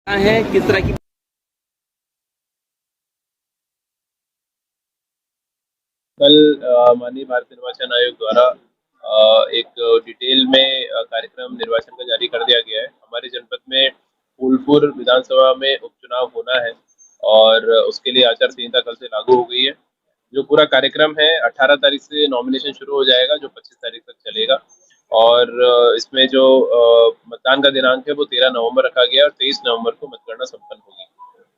है किस तरह की कल माननीय भारत निर्वाचन आयोग द्वारा एक डिटेल में कार्यक्रम निर्वाचन का जारी कर दिया गया है। हमारे जनपद में फूलपुर विधानसभा में उपचुनाव होना है और उसके लिए आचार संहिता कल से लागू हो गई है। जो पूरा कार्यक्रम है 18 तारीख से नॉमिनेशन शुरू हो जाएगा, जो 25 तारीख तक चलेगा। और इसमें जो मतदान का दिनांक है वो 13 नवंबर रखा गया है और 23 नवंबर को मतगणना संपन्न होगी।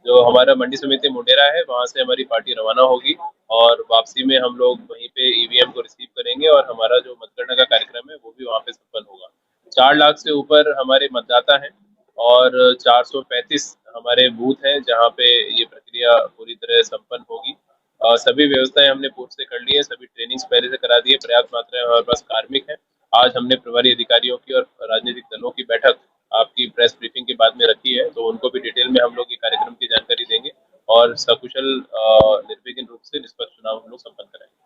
जो हमारा मंडी समिति मुंडेरा है वहां से हमारी पार्टी रवाना होगी और वापसी में हम लोग वहीं पे ईवीएम को रिसीव करेंगे और हमारा जो मतगणना का कार्यक्रम है वो भी वहाँ पे संपन्न होगा। 4 लाख से ऊपर हमारे मतदाता हैं और 435 हमारे बूथ हैं जहाँ पे ये प्रक्रिया पूरी तरह संपन्न होगी। सभी व्यवस्थाएं हमने पूर्व से कर ली है, सभी ट्रेनिंग्स पहले से करा दी है, पर्याप्त मात्रा में हमारे पास कार्मिक है। आज हमने प्रभारी अधिकारियों की और राजनीतिक दलों की बैठक आपकी प्रेस ब्रीफिंग के बाद में रखी है, तो उनको भी डिटेल में हम लोग ये कार्यक्रम की जानकारी देंगे और सकुशल निर्विघ्न रूप से निष्पक्ष चुनाव हम लोग संपन्न कराएंगे।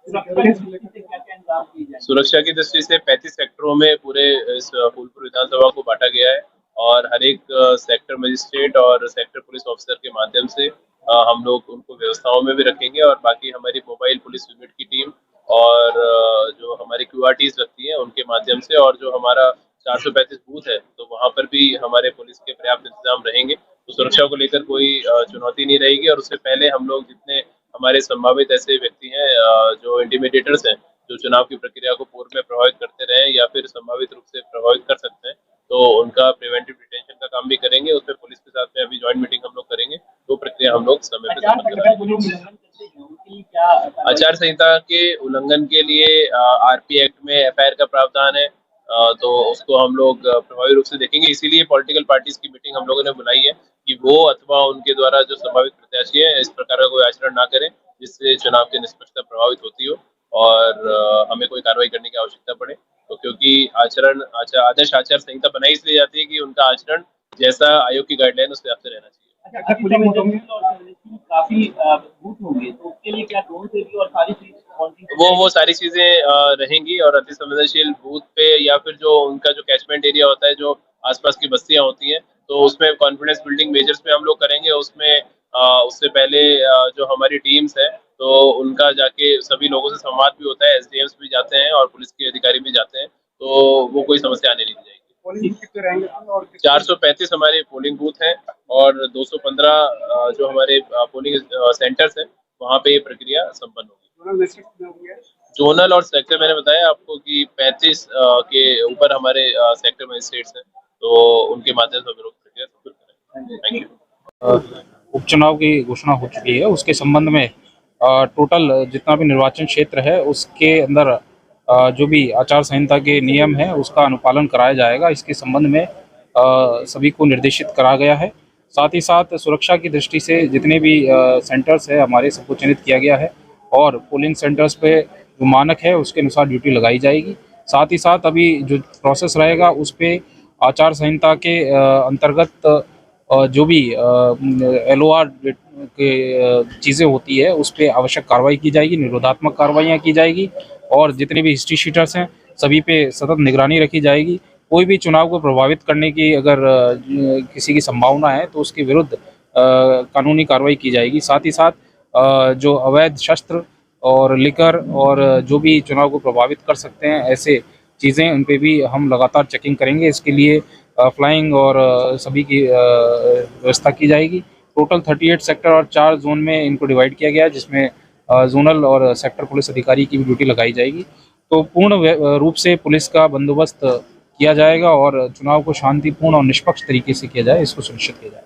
सुरक्षा की दृष्टि से 35 सेक्टरों में पूरे इस फूलपुर विधानसभा को बांटा गया है और हर एक सेक्टर मजिस्ट्रेट और सेक्टर पुलिस ऑफिसर के माध्यम से हम लोग उनको व्यवस्थाओं में भी रखेंगे और बाकी हमारी मोबाइल पुलिस यूनिट की टीम और जो हमारी QRTs लगती हैं उनके माध्यम से और जो हमारा 435 बूथ है तो वहाँ पर भी हमारे पुलिस के पर्याप्त इंतजाम रहेंगे। तो सुरक्षा को लेकर कोई चुनौती नहीं रहेगी और उससे पहले हम लोग जितने हमारे संभावित ऐसे व्यक्ति हैं जो इंटिमिडेटर्स हैं, जो चुनाव की प्रक्रिया को पूर्व में प्रभावित करते रहे या फिर संभावित रूप से प्रभावित कर सकते हैं, तो उनका प्रिवेंटिव डिटेंशन का काम भी करेंगे। उसमें पुलिस के साथ में अभी ज्वाइंट मीटिंग हम लोग करेंगे, तो प्रक्रिया हम लोग समय पर संपन्न कराएंगे। आचार संहिता के उल्लंघन के लिए RP एक्ट में FIR का प्रावधान है, तो उसको हम लोग प्रभावी रूप से देखेंगे। इसीलिए पॉलिटिकल पार्टीज की मीटिंग हम लोगों ने बुलाई है कि वो अथवा उनके द्वारा जो संभावित प्रत्याशी है इस प्रकार का कोई आचरण ना करें जिससे चुनाव की निष्पक्षता प्रभावित होती हो और हमें कोई कार्रवाई करने की आवश्यकता पड़े। तो क्योंकि आदर्श आचार संहिता बनाई इसलिए जाती है कि उनका आचरण जैसा आयोग की गाइडलाइन उसके हिसाब से रहना चाहिए। काफी बूथ होंगे तो उसके लिए क्या ड्रोन से भी और सारी चीज वो सारी चीजें रहेंगी और अति संवेदनशील बूथ पे या फिर जो उनका जो कैचमेंट एरिया होता है, जो आसपास की बस्तियां होती हैं, तो उसमें कॉन्फिडेंस बिल्डिंग मेजर्स में हम लोग करेंगे। उसमें उससे पहले जो हमारी टीम्स है तो उनका जाके सभी लोगों से संवाद भी होता है, SDMs भी जाते हैं और पुलिस के अधिकारी भी जाते हैं, तो वो कोई समस्या आने नहीं दी जाएगी। 435 हमारे पोलिंग बूथ हैं और 215 जो हमारे पोलिंग सेंटर्स हैं वहाँ पे ये प्रक्रिया संपन्न होगी। जोनल और सेक्टर मैंने बताया आपको कि 35 के ऊपर हमारे सेक्टर मजिस्ट्रेट्स हैं, तो उनके माध्यम से हम लोग प्रक्रिया संपन्न करेंगे। Thank you. उपचुनाव की घोषणा हो चुकी है, उसके संबंध में टोटल जितना भी निर्वाचन क्षेत्र है उसके अंदर जो भी आचार संहिता के नियम है उसका अनुपालन कराया जाएगा। इसके संबंध में सभी को निर्देशित करा गया है। साथ ही साथ सुरक्षा की दृष्टि से जितने भी सेंटर्स है हमारे सबको चिन्हित किया गया है और पोलिंग सेंटर्स पे जो मानक है उसके अनुसार ड्यूटी लगाई जाएगी। साथ ही साथ अभी जो प्रोसेस रहेगा उस पे आचार संहिता के अंतर्गत जो भी LOR के चीज़ें होती है उस पे आवश्यक कार्रवाई की जाएगी, निरोधात्मक कार्रवाइयाँ की जाएगी और जितने भी हिस्ट्री शीटर्स हैं सभी पे सतत निगरानी रखी जाएगी। कोई भी चुनाव को प्रभावित करने की अगर किसी की संभावना है तो उसके विरुद्ध कानूनी कार्रवाई की जाएगी। साथ ही साथ जो अवैध शस्त्र और लिकर और जो भी चुनाव को प्रभावित कर सकते हैं ऐसे चीज़ें उन पे भी हम लगातार चेकिंग करेंगे। इसके लिए फ्लाइंग और सभी की व्यवस्था की जाएगी। टोटल 38 सेक्टर और 4 जोन में इनको डिवाइड किया गया है, जिसमें जोनल और सेक्टर पुलिस अधिकारी की भी ड्यूटी लगाई जाएगी। तो पूर्ण रूप से पुलिस का बंदोबस्त किया जाएगा और चुनाव को शांतिपूर्ण और निष्पक्ष तरीके से किया जाए, इसको सुनिश्चित किया जाए।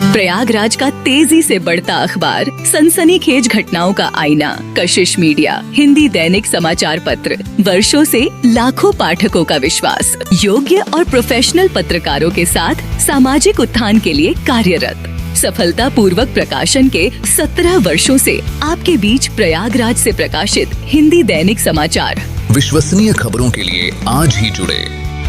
प्रयागराज का तेजी से बढ़ता अखबार, सनसनीखेज घटनाओं का आईना, कशिश मीडिया, हिंदी दैनिक समाचार पत्र, वर्षों से लाखों पाठकों का विश्वास, योग्य और प्रोफेशनल पत्रकारों के साथ सामाजिक उत्थान के लिए कार्यरत, सफलता पूर्वक प्रकाशन के 17 वर्षों से आपके बीच प्रयागराज से प्रकाशित हिंदी दैनिक समाचार। विश्वसनीय खबरों के लिए आज ही जुड़े,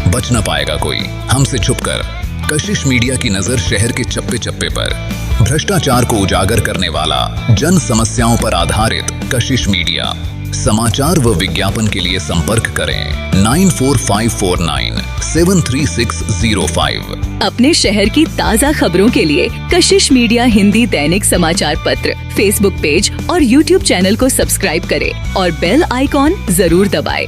बच न पाएगा कोई हमसे छुपकर। कशिश मीडिया की नजर शहर के चप्पे चप्पे पर, भ्रष्टाचार को उजागर करने वाला, जन समस्याओं पर आधारित कशिश मीडिया। समाचार व विज्ञापन के लिए संपर्क करें 9454973605। अपने शहर की ताज़ा खबरों के लिए कशिश मीडिया हिंदी दैनिक समाचार पत्र फेसबुक पेज और यूट्यूब चैनल को सब्सक्राइब करें और बेल आइकॉन जरूर दबाएं।